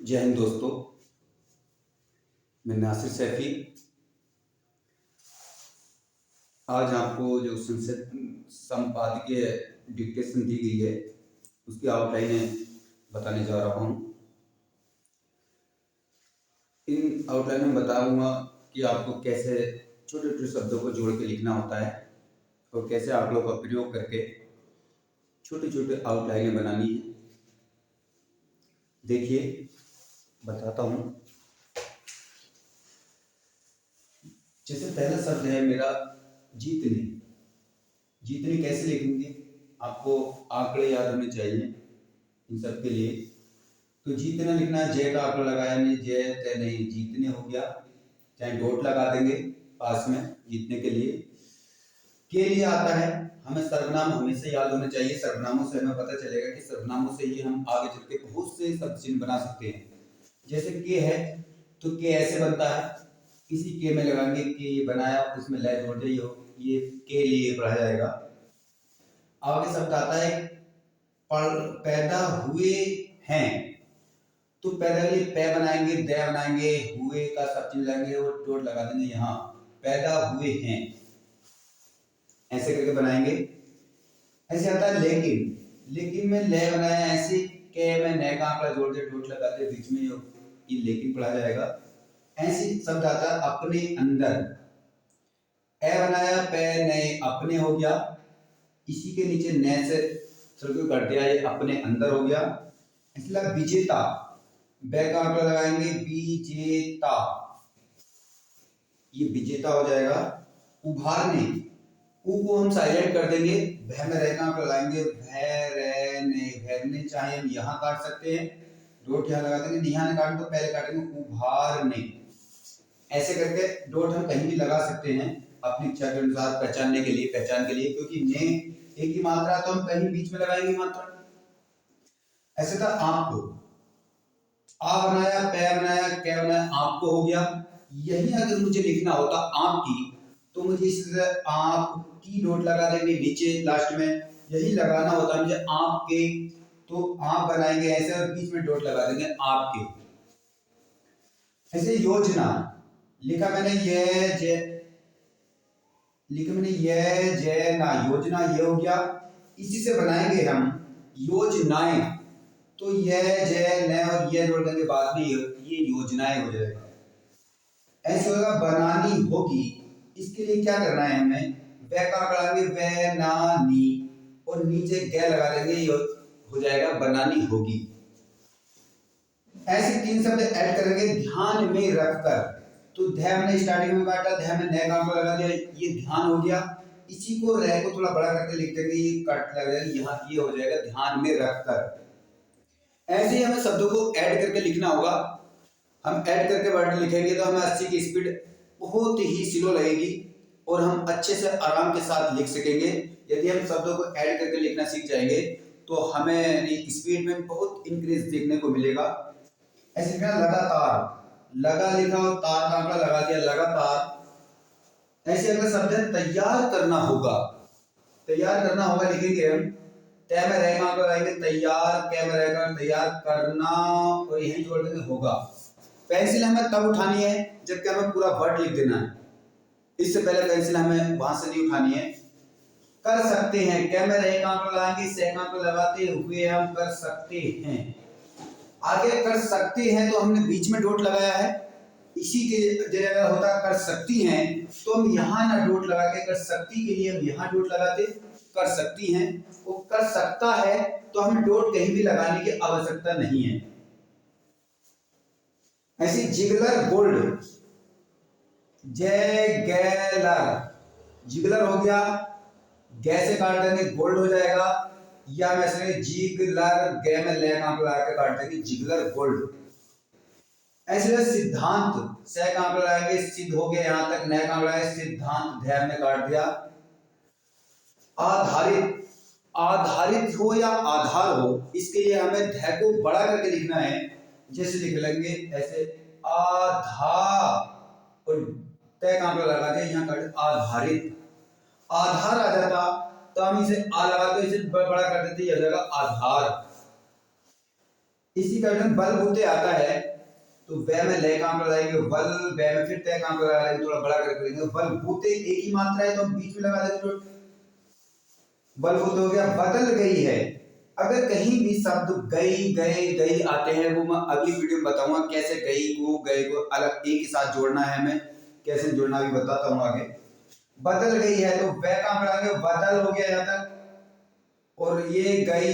जय हिंद दोस्तों। मैं नासिर सैफी आज आपको जो संपादकीय डिक्टेशन दी गई है उसकी आउटलाइनें बताने जा रहा हूँ। इन आउटलाइन में बताऊंगा कि आपको कैसे छोटे छोटे शब्दों को जोड़ के लिखना होता है और कैसे आंकड़ों का प्रयोग करके छोटे छोटे आउटलाइनें बनानी है। देखिए बताता हूँ। जैसे पहला शब्द है मेरा जीतने। जीतने कैसे लिखेंगे, आपको आंकड़े याद होने चाहिए इन सब के लिए। तो जीतना लिखना है, जय का आंकड़ा लगाया नहीं, जय तय नहीं, जीतने हो गया, चाहे डॉट लगा देंगे पास में जीतने के लिए। के लिए आता है, हमें सर्वनाम हमेशा याद होने चाहिए। सर्वनामों से हमें पता चलेगा कि सर्वनामों से ही हम आगे चल के बहुत से शब्द चिन्ह बना सकते हैं। जैसे के है तो के ऐसे बनता है, किसी के में लगाएंगे के ये बनाया, उसमें लय जोड़ दिए, ये के लिए पढ़ा जाएगा। आगे शब्द आता है पैदा हुए हैं, तो पैदा के लिए पै बनाएंगे, दे बनाएंगे, हुए का सब चीज लगाएंगे और डॉट लगा देंगे यहाँ, पैदा हुए हैं ऐसे करके बनाएंगे। ऐसे आता है लेकिन। लेकिन में ले बनाया ऐसे, के में नए का आंकड़ा जोड़ दे, डॉट लगा दे बीच में, ये लेकिन पढ़ा जाएगा। ऐसे शब्द आता है अपने अंदर। ए बनाया, पे नए अपने हो गया, इसी के नीचे नए से सर्कल कर दिया, ये अपने अंदर हो गया। इसलिए विजेता, बे का आंकड़ा लगाएंगे, विजेता, ये विजेता हो जाएगा। उभारने, ऊ को हम साइलेंट कर देंगे, भय में रह का आंकड़ा लगाएंगे, भैरने, भैरने चाहे हम यहाँ काट सकते हैं, डॉट यहाँ लगा देंगे, यहाँ नहीं काटें तो पहले काटेंगे उभारने। ऐसे करके डॉट हम कहीं भी लगा सकते हैं अपनी इच्छा के अनुसार, पहचानने के लिए, पहचान के लिए, क्योंकि ने एक ही मात्रा तो हम कहीं बीच में लगाएंगे मात्रा। ऐसे था आपको, आ बनाया, पै बनाया, कै बनाया, आपको हो गया। यही अगर मुझे लिखना होता आपकी, तो मुझे इस तरह आप की डॉट लगा देंगे नीचे लास्ट में। यही लगाना होता मुझे आपके, तो आप बनाएंगे ऐसे और बीच में डॉट लगा देंगे आपके। ऐसे योजना लिखा मैंने, ये जय लिखा मैंने, ये जय ना, योजना ये हो गया। इसी से बनाएंगे हम योजनाएं, तो ये जय न और ये जोड़ देंगे बाद में, ये योजनाएं हो जाएगा। ऐसे होगा बनानी होगी। इसके लिए क्या करना है हमें, वे का लगाएंगे, वे ना नी, और नीचे गे लगा देंगे, ये हो जाएगा बनानी होगी। ऐसे तीन शब्द ऐड करेंगे ध्यान में रखकर। तो ध्यान ने स्टार्टिंग में काटा, ध्यान में नए काम को लगा दिया, ये ध्यान हो गया। इसी को रह को थोड़ा बड़ा करके लिख देंगे, ये कट लग जाएगा यहाँ, ये हो जाएगा ध्यान में रखकर। ऐसे ही हमें शब्दों को ऐड करके लिखना होगा। हम ऐड करके वर्ड लिखेंगे तो हमें 80 की स्पीड बहुत ही स्लो लगेगी और हम अच्छे से आराम के साथ लिख सकेंगे। यदि हम शब्दों को ऐड करके लिखना सीख जाएंगे तो हमें स्पीड में बहुत इंक्रीज देखने को मिलेगा। ऐसे लिखना लगातार, लगा लिखा और तार का आंकड़ा लगा दिया, लगातार। ऐसे अगला शब्द है तैयार करना होगा। तैयार करना होगा लिखेंगे हम, तय में रहेगा आंकड़ा लगाएंगे तैयार, कै में रहेगा तैयार करना, और यही जोड़ देंगे होगा। पेंसिल हमें तब उठानी है जबकि हमें पूरा वर्ड लिख देना है, इससे पहले पेंसिल हमें वहां से नहीं उठानी है। कर सकते हैं, कै में रहेगा आंकड़ा लगाएंगे, से आंकड़ा लगाते हुए हम कर सकते हैं। आगे कर सकते हैं तो हमने बीच में डॉट लगाया है, इसी के जगह होता कर सकती हैं तो हम यहाँ ना डॉट लगा के, कर सकती के लिए हम यहाँ डॉट लगाते, कर सकती हैं। वो कर सकता है तो हमें डॉट कहीं भी लगाने की आवश्यकता नहीं है। ऐसे जिगलर गोल्ड, जय गैलर, जिगलर हो गया, गै से काट देंगे गोल्ड हो जाएगा, या मैं जिगलर गे में ले कांप लगा के काट देंगे जिगलर गोल्ड। ऐसे सिद्धांत, से कांप लगाएंगे, सिद्ध हो गया यहां तक, नए कांप लगाए सिद्धांत, ध्यान में काट दिया। आधारित, आधारित हो या आधार हो, इसके लिए हमें ध्यान को बड़ा करके लिखना है। जैसे लिख लेंगे ऐसे आधार, और तय कांप लगा दिया, यहाँ काट आधारित। आधार आ जाता तो हम इसे आ लगा तो इसे बड़ा कर देते, यह हो जाएगा आधार। इसी का उदाहरण बल भूते आता है, तो वे में लय काम लगाएंगे, बल वे में फिर तय काम लगा लेंगे, थोड़ा बड़ा करके लेंगे। बल भूते एक ही मात्रा है तो हम बीच में लगा देंगे, तो बल भूत हो गया। बदल गई है, अगर कहीं भी शब्द गई गए गई आते हैं, वो मैं अगली वीडियो में बताऊंगा कैसे गई को गए को अलग एक ही साथ जोड़ना है, हमें कैसे जोड़ना भी बताता हूँ आगे। बदल गई है तो वह काम लगाएंगे, बदल हो गया यहाँ तक, और ये गई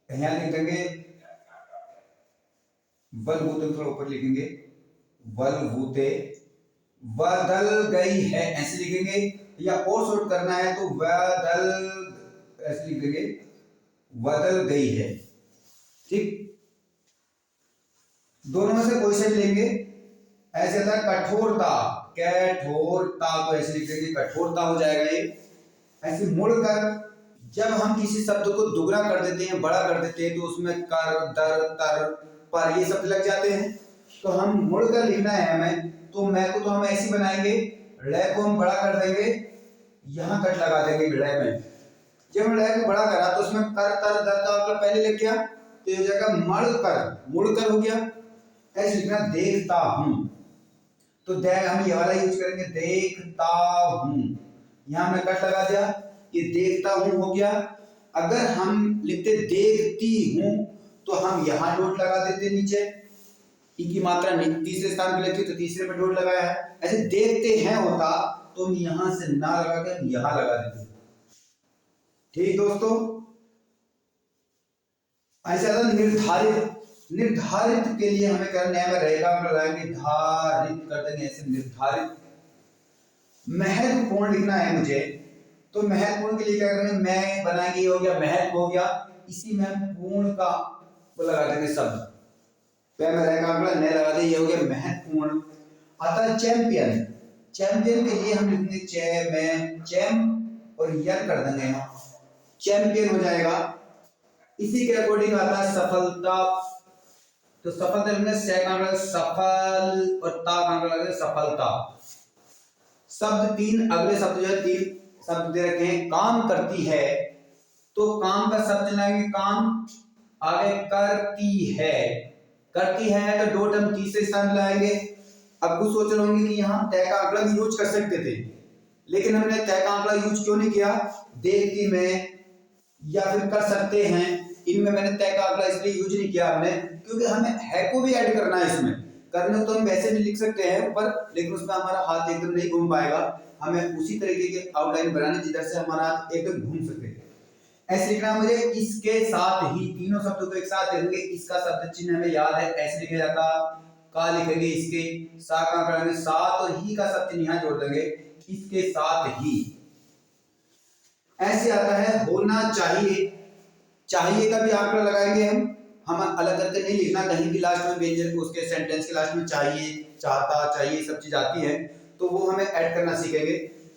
यहाँ लिख देंगे, बल भूते थोड़ा ऊपर लिखेंगे, बल भूते बदल गई है ऐसे लिखेंगे, या और शॉर्ट करना है तो बदल ऐसे लिखेंगे, बदल गई है। ठीक, दोनों में से कोई सा लेंगे। ऐसे था कठोरता, कठोरता को ऐसे लिखेंगे, कठोरता हो जाएगा ये। ऐसे मुड़कर जब हम किसी शब्द को दुगना कर देते हैं, बड़ा कर देते हैं, तो उसमें कर दर तर पर ये शब्द लग जाते हैं, तो हम मुड़कर लिखना है हमें, तो मैं को तो हम ऐसे बनाएंगे, ड़ को हम बड़ा कर देंगे, यहाँ कट लगा देंगे ड़ में। जब ड़ को बड़ा करा तो उसमें कर तर दर का पहले लग गया, तो ये जगह मुड़कर हो गया। ऐसे लिखना देखता हूं, तो देख हम ये वाला यूज करेंगे, देखता हूं, यहां मैं कट लगा दिया, ये देखता हूं हो गया। अगर हम लिखते देखती हूं तो हम यहां डॉट लगा देते नीचे, ई की मात्रा तीसरे स्थान पे लेती तो तीसरे पे डॉट लगाया है। ऐसे देखते हैं होता तो हम यहां से ना लगा के यहां लगा देते। ठीक दोस्तों, ऐसा निर्धारित, निर्धारित के लिए हमें करना है, रहेगा लगाएंगे, धारित कर देंगे ऐसे निर्धारित। महत्वपूर्ण लिखना है मुझे, तो महत्वपूर्ण के लिए क्या करेंगे, मैं बनाएंगे, हो गया महत्व हो गया, इसी में हम पूर्ण का वो लगा देंगे शब्द, पे में रहेगा न लगा दे, ये हो गया महत्वपूर्ण। आता चैंपियन, चैंपियन के लिए हम लिखेंगे चे में चैम और यन कर देंगे यहाँ, चैंपियन हो जाएगा। इसी के अकॉर्डिंग आता है सफलता, तो सफलता लिखना से काम लगा सफल और ता काम लगा सफलता। शब्द तीन, अगले शब्द जो है तीन शब्द दे रखे हैं, काम करती है, तो काम का शब्द लाएंगे काम, आगे करती है, करती है तो डॉट हम तीसरे स्थान लाएंगे। अब कुछ सोच रहे होंगे कि यहाँ तय का आंकड़ा भी यूज कर सकते थे, लेकिन हमने तय का आंकड़ा यूज क्यों नहीं किया, देखती में या फिर कर सकते हैं, इनमें मैंने तय का आंकड़ा इसलिए यूज नहीं किया हमने, क्योंकि हमें है को भी ऐड करना है इसमें। करने तो हम वैसे भी लिख सकते हैं ऊपर, लेकिन उसमें हमारा हाथ एकदम नहीं घूम पाएगा, हमें उसी तरीके की आउटलाइन बनानी जिधर से हमारा हाथ एकदम घूम सके। ऐसे लिखना मुझे, इसके साथ ही, तीनों शब्दों को एक साथ लिखेंगे, इसका शब्द चिन्ह हमें याद है, ऐसे लिखा जाता, का लिखेंगे इसके, सा का करेंगे साथ, और ही का शब्द चिन्ह यहां जोड़ देंगे, इसके साथ ही। ऐसे आता है होना चाहिए, चाहिए का भी आंकड़ा लगाएंगे हम अलग करके नहीं लिखना, कहीं भी लास्ट में व्यंजन को उसके सेंटेंस के लास्ट में चाहिए, चाहता, चाहिए सब चीज आती है, तो वो हमें ऐड करना सीखेंगे।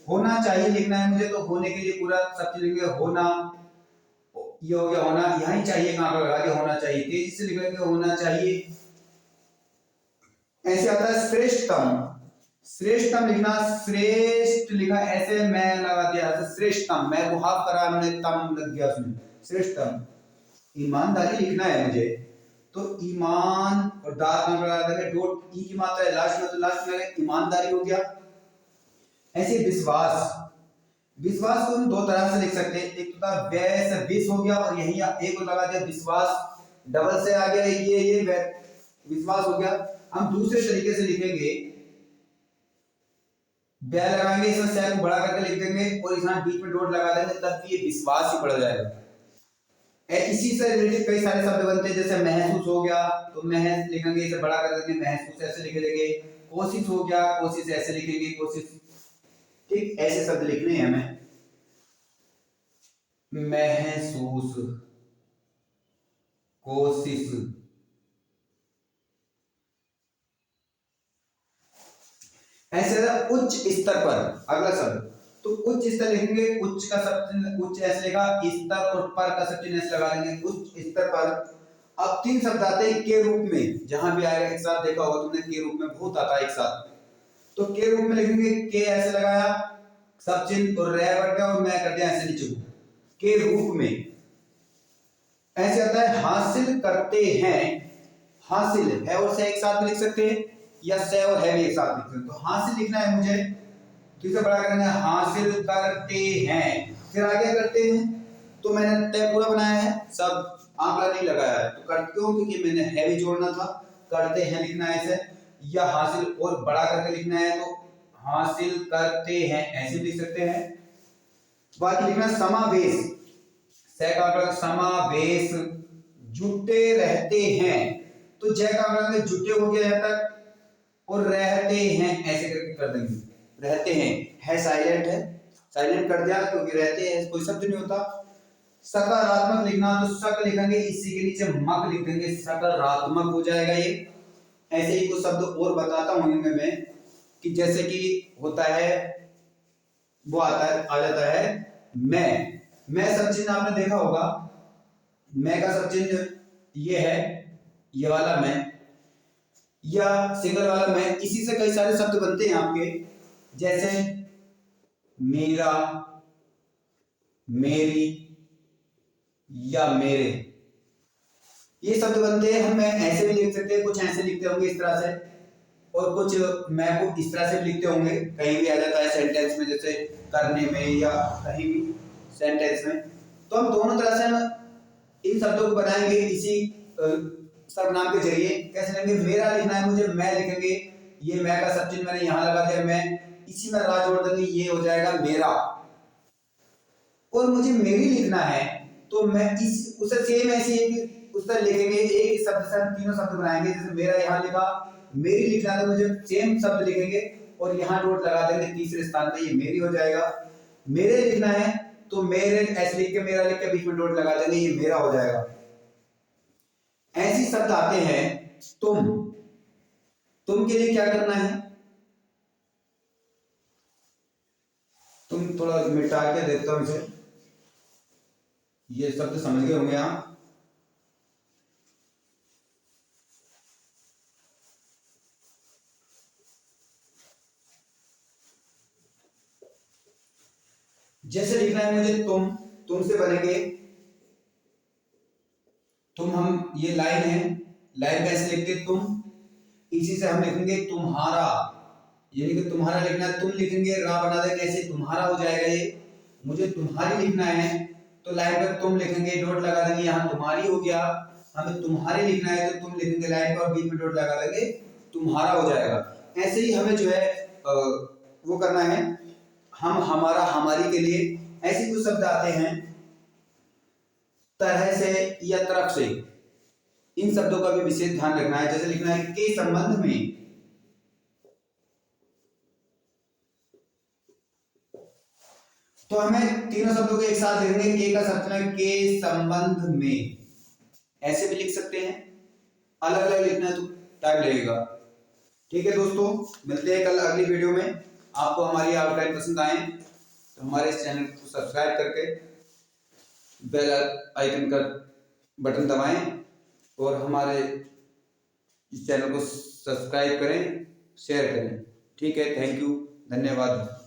होना चाहिए लिखना है मुझे, तो होने के लिए पूरा सब चीज लिखेंगे, होना, ये हो गया होना, यहां ही चाहिए कहां पर लगा के होना चाहिए, तेजी से लिखेंगे होना चाहिए। ऐसे आता है श्रेष्ठतम, श्रेष्ठतम लिखना, श्रेष्ठ लिखा ऐसे मैं लगा दिया, श्रेष्ठतम, मैं को हाफ करा हमने, तम लग गया उसमें, श्रेष्ठतम। ईमानदारी लिखना है मुझे, तो ईमान और दार का लगा देंगे, डॉट ई की मात्रा है लास्ट में, तो लास्ट में ईमानदारी हो गया। ऐसे विश्वास, विश्वास को हम दो तरह से लिख सकते हैं, एक तो था व्यय से विश हो गया, और यही एक को लगा दिया विश्वास, डबल से आ गया, ये विश्वास हो गया। हम दूसरे तरीके से लिखेंगे, व्यय लगाएंगे, इसमें से को बड़ा करके लिख देंगे, और इसमें बीच में डॉट लगा देंगे, तब भी ये विश्वास ही पड़ जाएगा। इसी से रिलेटेड कई सारे शब्द बनते हैं, जैसे महसूस हो गया, तो महस लिखेंगे, इसे बड़ा कर देंगे, महसूस ऐसे लिख देंगे। कोशिश हो गया, कोशिश ऐसे लिखेंगे, कोशिश। ठीक, ऐसे शब्द लिखने हैं हमें, महसूस, कोशिश। ऐसे उच्च स्तर पर, अगला शब्द, तो उच्च स्तर लिखेंगे, उच्च का शब्द उच्च ऐसे लिखा, स्तर और पर का शब्द ऐसे लगा देंगे, उच्च स्तर पर। अब तीन शब्द आते हैं के रूप में, जहां भी आएगा एक साथ, देखा होगा तुमने के रूप में बहुत आता है एक साथ, तो के रूप में लिखेंगे, के ऐसे लगाया सब चिन्ह और रह बढ़ गया, और मैं कर दिया ऐसे नीचे के रूप में। ऐसे आता है हासिल करते हैं, हासिल है और से एक साथ भी लिख सकते हैं या से और है भी एक साथ लिख सकते हैं। तो हासिल लिखना है मुझे, तो इसे बड़ा करेंगे हासिल करते हैं। फिर आगे करते हैं, तो मैंने तय पूरा बनाया है, सब आंकड़ा नहीं लगाया है। तो कर क्यों? क्योंकि मैंने है भी जोड़ना था। करते हैं लिखना है ऐसे, या हासिल और बड़ा करके लिखना है तो हासिल करते हैं ऐसे लिख सकते हैं। बाकी लिखना समावेश, से का आंकड़ा समावेश, जुटे रहते हैं, तो जय का आंकड़ा जुटे हो गया है तक, और रहते हैं ऐसे करके कर देंगे। रहते हैं है साइलेंट है, साइलेंट कर दिया क्योंकि रहते हैं कोई शब्द नहीं होता। सकारात्मक लिखना तो सक लिखेंगे, इसी के नीचे मक लिख देंगे, सकारात्मक हो जाएगा ये। ऐसे ही कुछ शब्द और बताता हूं इनमें मैं, कि जैसे कि होता है वो आता है आ जाता है मैं सब चिन्ह आपने देखा होगा, मैं का सब चिन्ह ये है, ये वाला मैं या सिंगल वाला मैं, इसी से कई सारे शब्द बनते हैं आपके, जैसे मेरा, मेरी या मेरे, ये शब्द बनते हैं। हम मैं ऐसे भी लिख सकते हैं, कुछ ऐसे लिखते होंगे इस तरह से, और कुछ मैं को इस तरह से भी लिखते होंगे, कहीं भी आ जाता है सेंटेंस में, जैसे करने में या कहीं भी सेंटेंस में। तो हम दोनों तरह से इन शब्दों को बनाएंगे इसी सर्वनाम के जरिए। कैसे लिखेंगे? मेरा लिखना है मुझे, मैं लिखेंगे, ये मैं का सब चिन्ह मैंने यहां लगा दिया, मैं इसी में रा जोड़ देंगे, ये हो जाएगा मेरा। और मुझे मेरी लिखना है तो मैं इस उसे सेम ऐसे एक उस तरह लिखेंगे, एक शब्द से हम तीनों शब्द बनाएंगे। जैसे मेरा यहां लिखा, मेरी लिखना है तो मुझे सेम शब्द लिखेंगे और यहां डॉट लगा देंगे तीसरे स्थान पे, ये मेरी हो जाएगा। मेरे लिखना है तो मेरे ऐसे लिख के, मेरा लिख के बीच में डॉट लगा देंगे, ये मेरा हो जाएगा। ऐसे शब्द आते हैं तुम के लिए क्या करना है, तुम थोड़ा मिटा के देखता हूं इसे, ये शब्द समझ गए होंगे आप। जैसे लिखना है मुझे तुम से बनेंगे तुम, हम ये लाइन है, लाइन कैसे लिखते तुम, इसी से हम लिखेंगे तुम्हारा, यानी कि तुम्हारा लिखना है, तुम लिखेंगे रा बना देंगे ऐसे तुम्हारा हो जाएगा। ये मुझे तुम्हारी लिखना है तो लाइन पर तुम लिखेंगे, डॉट लगा देंगे, यहाँ तुम्हारी हो गया। हमें तुम्हारे लिखना है तो तुम लिखेंगे लाइन पर, बीच में डॉट लगा देंगे, तुम्हारा हो जाएगा। ऐसे ही हमें जो है वो करना है, हम हमारा हमारी के लिए ऐसे कुछ शब्द आते हैं, तरह से या तरफ से, इन शब्दों का भी विशेष ध्यान रखना है। जैसे लिखना है के संबंध में, तो हमें तीनों शब्दों को एक साथ लिखेंगे, के का अर्थ है के संबंध में, ऐसे भी लिख सकते हैं। अलग अलग लिखना है तो टाइम लगेगा। ठीक है दोस्तों, मिलते हैं कल अगली वीडियो में। आपको हमारी आउटलाइन पसंद आए तो हमारे इस चैनल को सब्सक्राइब करके बेल आइकन का बटन दबाएं और हमारे इस चैनल को सब्सक्राइब करें, शेयर करें। ठीक है, थैंक यू, धन्यवाद।